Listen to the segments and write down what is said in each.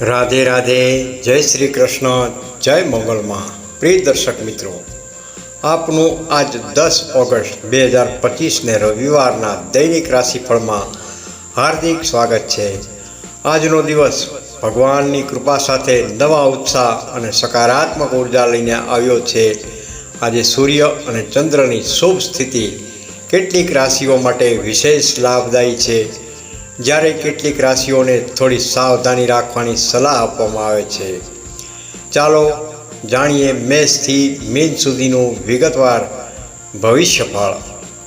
રાધે રાધે, જય શ્રી કૃષ્ણ, જય મંગળમાં. પ્રિય દર્શક મિત્રો, આપનું આજ 10 ઓગસ્ટ 2025ને રવિવારના દૈનિક રાશિફળમાં હાર્દિક સ્વાગત છે. આજનો દિવસ ભગવાનની કૃપા સાથે નવા ઉત્સાહ અને સકારાત્મક ઉર્જા લઈને આવ્યો છે. આજે સૂર્ય અને ચંદ્રની શુભ સ્થિતિ કેટલીક રાશિઓ માટે વિશેષ લાભદાયી છે, જ્યારે કેટલીક રાશિઓને થોડી સાવધાની રાખવાની સલાહ આપવામાં આવે છે. ચાલો જાણીએ મેષથી મીન સુધીનું વિગતવાર ભવિષ્યફળ.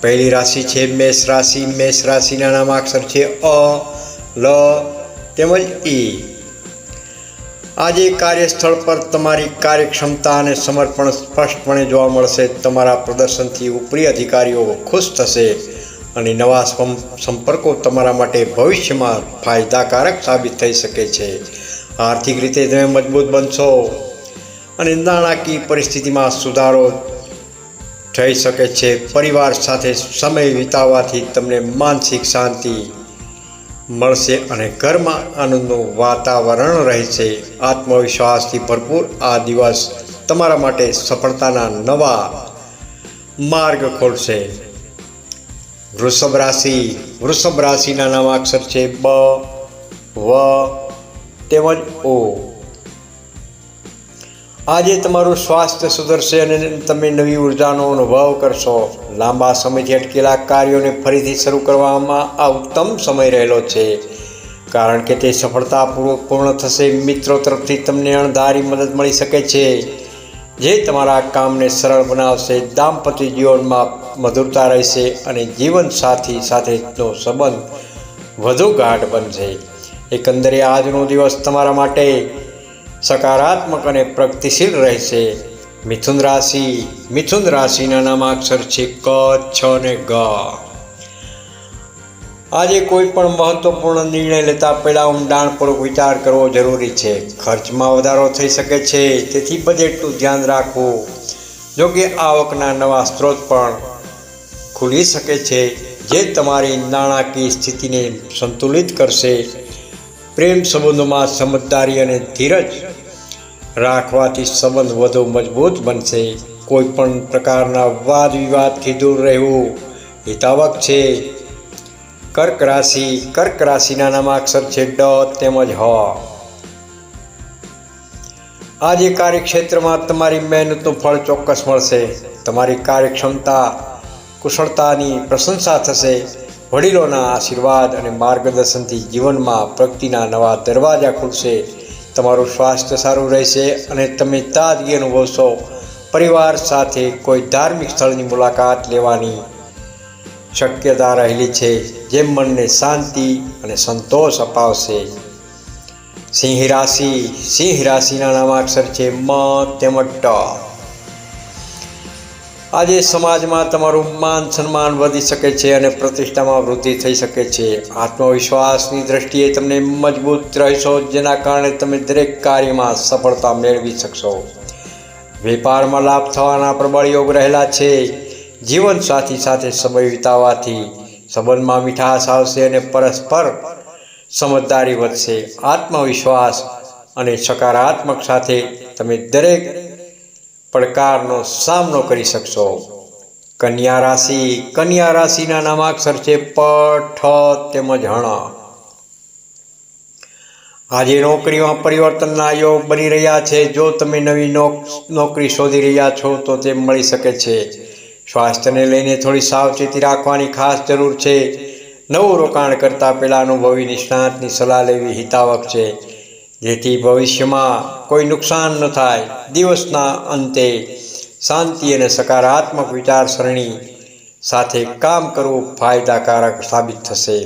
પહેલી રાશિ છે મેષ રાશિ. મેષ રાશિના નામાક્ષર છે અ, લ તેમજ ઈ. આજે કાર્યસ્થળ પર તમારી કાર્યક્ષમતા અને સમર્પણ સ્પષ્ટપણે જોવા મળશે. તમારા પ્રદર્શનથી ઉપરી અધિકારીઓ ખુશ થશે અને નવા સંપર્કો તમારા માટે ભવિષ્યમાં ફાયદાકારક સાબિત થઈ શકે છે. આર્થિક રીતે તમે મજબૂત બનશો અને નાણાકીય પરિસ્થિતિમાં સુધારો થઈ શકે છે. પરિવાર સાથે સમય વિતાવવાથી તમને માનસિક શાંતિ મળશે અને ઘરમાં આનંદનું વાતાવરણ રહેશે. આત્મવિશ્વાસથી ભરપૂર આ દિવસ તમારા માટે સફળતાના નવા માર્ગ ખોલશે. વૃષભ રાશિ. વૃષભ રાશિના નામાક્ષર છે બ, વ તેમજ ઓ. આજે તમારું સ્વાસ્થ્ય સુધરશે અને તમે નવી ઉર્જાનો અનુભવ કરશો. લાંબા સમયથી અટકેલા કાર્યોને ફરીથી શરૂ કરવામાં આ ઉત્તમ સમય રહેલો છે, કારણ કે તે સફળતાપૂર્વક પૂર્ણ થશે. મિત્રો તરફથી તમને અણધારી મદદ મળી શકે છે, જે તમારા કામને સરળ બનાવશે. દાંપત્ય જીવનમાં મધુરતા રહેશે અને જીવનસાથી સાથેનો સંબંધ વધુ ગાઢ બનશે. એકંદરે આજનો દિવસ તમારા માટે સકારાત્મક અને પ્રગતિશીલ રહેશે. મિથુન રાશિ. મિથુન રાશિના નામાક્ષર છે ક, છ અને ગ. આજે કોઈ પણ મહત્વપૂર્ણ નિર્ણય લેતા પહેલાં ઊંડાણપૂર્વક વિચાર કરવો જરૂરી છે. ખર્ચમાં વધારો થઈ શકે છે, તેથી બજેટનું ધ્યાન રાખવું. જો કે આવકના નવા સ્ત્રોત પણ ખુલી શકે છે, જે તમારી નાણાકીય સ્થિતિને સંતુલિત કરશે. પ્રેમ સંબંધોમાં સમજદારી અને ધીરજ રાખવાથી સંબંધ વધુ મજબૂત બનશે. કોઈ પણ પ્રકારના વાદ વિવાદથી દૂર રહેવું હિતાવક છે. કર્ક રાશિ. કર્ક રાશિના નામાક્ષર છે ડ તેમજ હ. આજે કાર્યક્ષેત્રમાં તમારી મહેનતનું ફળ ચોક્કસ મળશે. તમારી કાર્યક્ષમતા કુશળતાની પ્રશંસા થશે. વડીલોના આશીર્વાદ અને માર્ગદર્શનથી જીવનમાં પ્રગતિના નવા દરવાજા ખુલશે. તમારું સ્વાસ્થ્ય સારું રહેશે અને તમે તાજગી અનુભવશો. પરિવાર સાથે કોઈ ધાર્મિક સ્થળની મુલાકાત લેવાની શક્યતા રહેલી છે, જે મનને શાંતિ અને સંતોષ અપાવશે. સિંહ રાશિ. સિંહ રાશિના નામાક્ષર છે મ તેમજ ટ. આજે સમાજમાં તમારું માન સન્માન વધી શકે છે અને પ્રતિષ્ઠામાં વૃદ્ધિ થઈ શકે છે. આત્મવિશ્વાસની દ્રષ્ટિએ તમે મજબૂત રહેશો, જેના કારણે તમે દરેક કાર્યમાં સફળતા મેળવી શકશો. વેપારમાં લાભ થવાના પ્રબળ યોગ રહેલા છે. જીવનસાથી સાથે સમય વિતાવવાથી સંબંધમાં મીઠાશ આવશે અને પરસ્પર સમજદારી વધશે. આત્મવિશ્વાસ અને સકારાત્મક સાથે તમે દરેક પડકારનો સામનો કરી શકશો. કન્યા રાશિ. કન્યા રાશિના નામાક્ષર છે પ, ઠ તેમજ હણ. આજે નોકરીમાં પરિવર્તનના યોગ બની રહ્યા છે. જો તમે નવી નોકરી શોધી રહ્યા છો તો તે મળી શકે છે. સ્વાસ્થ્યને લઈને થોડી સાવચેતી રાખવાની ખાસ જરૂર છે. નવું રોકાણ કરતાં પહેલાં અનુભવી નિષ્ણાતની સલાહ લેવી હિતાવક છે, જેથી ભવિષ્યમાં કોઈ નુકસાન ન થાય. દિવસના અંતે શાંતિ અને સકારાત્મક વિચારસરણી સાથે કામ કરવું ફાયદાકારક સાબિત થશે.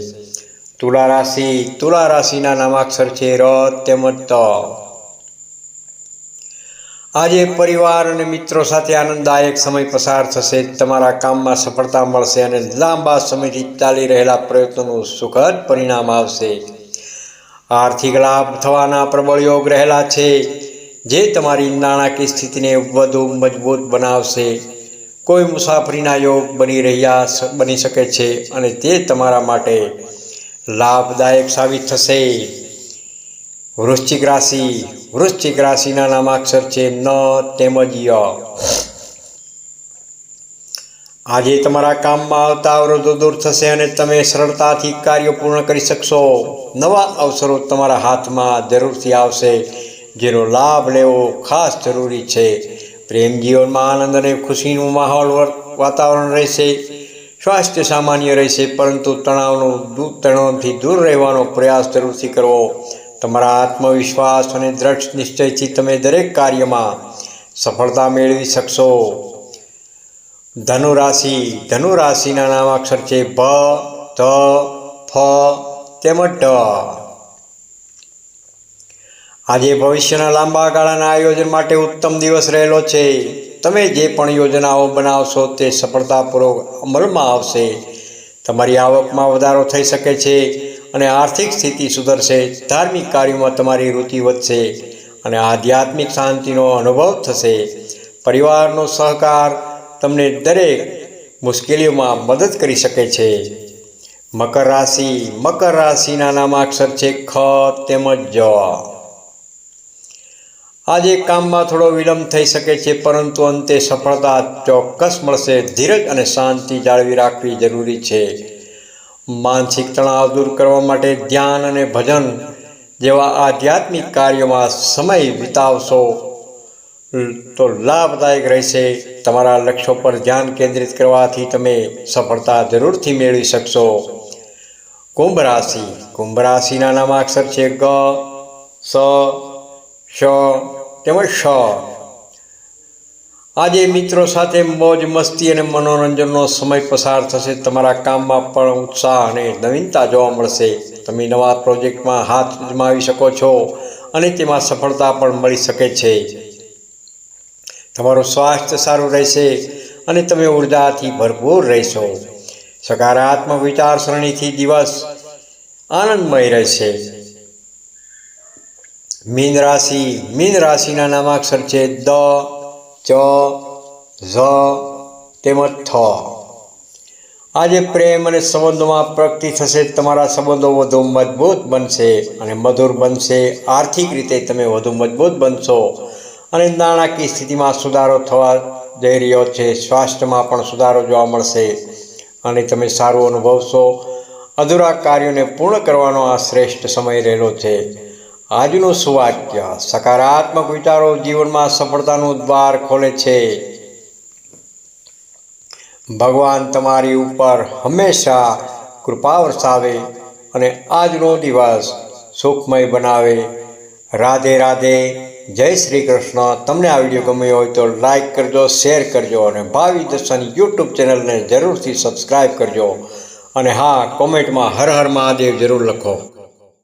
તુલા રાશિ. તુલા રાશિના નામાક્ષર છે ર તેમજ ત. આજે પરિવાર અને મિત્રો સાથે આનંદદાયક સમય પસાર થશે. તમારા કામમાં સફળતા મળશે અને લાંબા સમયથી ચાલી રહેલા પ્રયત્નોનું સુખદ પરિણામ આવશે. આર્થિક લાભ થવાના પ્રબળ યોગ રહેલા છે, જે તમારી નાણાકીય સ્થિતિને વધુ મજબૂત બનાવશે. કોઈ મુસાફરીના યોગ બની શકે છે અને તે તમારા માટે લાભદાયક સાબિત થશે. વૃશ્ચિક રાશિ, વૃશ્ચિક રાશિના નામાક્ષર છે ન તેમજ ય. આજે તમારા કામમાં આવતા અવરોધો દૂર થશે અને તમે સરળતાથી કાર્યો પૂર્ણ કરી શકશો. નવા અવસરો તમારા હાથમાં જરૂરથી આવશે, જેનો લાભ લેવો ખાસ જરૂરી છે. પ્રેમ જીવનમાં આનંદ અને ખુશીનું માહોલ વાતાવરણ રહેશે. સ્વાસ્થ્ય સામાન્ય રહેશે, પરંતુ તણાવથી દૂર રહેવાનો પ્રયાસ જરૂરથી કરવો. તમારા આત્મવિશ્વાસ અને દ્રઢ નિશ્ચયથી તમે દરેક કાર્યમાં સફળતા મેળવી શકશો. ધનુ રાશિ, ધનુ રાશિના નામાક્ષર છે ભ, ત, ફ તેમજ ટ. આજે ભવિષ્યના લાંબા ગાળાના આયોજન માટે ઉત્તમ દિવસ રહેલો છે. તમે જે પણ યોજનાઓ બનાવશો તે સફળતાપૂર્વક અમલમાં આવશે. તમારી આવકમાં વધારો થઈ શકે છે અને આર્થિક સ્થિતિ સુધરશે. ધાર્મિક કાર્યોમાં તમારી રુચિ વધશે અને આધ્યાત્મિક શાંતિનો અનુભવ થશે. પરિવારનો સહકાર તમને દરેક મુશ્કેલીઓમાં મદદ કરી શકે છે. મકર રાશિ, મકર રાશિના નામાક્ષર છે ખ તેમજ જ. આજે કામમાં થોડો વિલંબ થઈ શકે છે, પરંતુ અંતે સફળતા ચોક્કસ મળશે. ધીરજ અને શાંતિ જાળવી રાખવી જરૂરી છે. માનસિક તણાવ દૂર કરવા માટે ધ્યાન અને ભજન જેવા આધ્યાત્મિક કાર્યોમાં સમય વિતાવશો તો લાભદાયક રહેશે. તમારા લક્ષ્યો પર ધ્યાન કેન્દ્રિત કરવાથી તમે સફળતા જરૂરથી મેળવી શકશો. કુંભ રાશિ, કુંભ રાશિના નામાક્ષર છે ગ, સ, શ તેમજ શ. આજે મિત્રો સાથે મોજ મસ્તી અને મનોરંજનનો સમય પસાર થશે. તમારા કામમાં પણ ઉત્સાહ અને નવીનતા જોવા મળશે. તમે નવા પ્રોજેક્ટમાં હાથ અજમાવી શકો છો અને તેમાં સફળતા પણ મળી શકે છે. તમારું સ્વાસ્થ્ય સારું રહેશે અને તમે ઉર્જાથી ભરપૂર રહેશો. સકારાત્મક વિચારસરણીથી દિવસ આનંદમય રહેશે. મીન રાશિ, મીન રાશિના નામાક્ષર છે દ, ચ, ઝ તેમજ થ. આજે પ્રેમ અને સંબંધોમાં પ્રગતિ થશે. તમારા સંબંધો વધુ મજબૂત બનશે અને મધુર બનશે. આર્થિક રીતે તમે વધુ મજબૂત બનશો અને નાણાકીય સ્થિતિમાં સુધારો થવા જઈ રહ્યો છે. સ્વાસ્થ્યમાં પણ સુધારો જોવા મળશે અને તમે સારું અનુભવશો. અધૂરા કાર્યોને પૂર્ણ કરવાનો આ શ્રેષ્ઠ સમય રહેલો છે. આજનું સુવાક્ય: સકારાત્મક વિચારો જીવનમાં સફળતાનું દ્વાર ખોલે છે. ભગવાન તમારી ઉપર હંમેશા કૃપા વરસાવે અને આજનો દિવસ સુખમય બનાવે. રાધે રાધે. જય શ્રી કૃષ્ણ. તમને આ વિડીયો ગમ્યો હોય તો લાઈક કરજો, શેર કરજો અને ભાવિ દર્શન યુટ્યુબ ચેનલને જરૂરથી સબસ્ક્રાઈબ કરજો. અને હા, કોમેન્ટમાં હર હર મહાદેવ જરૂર લખો.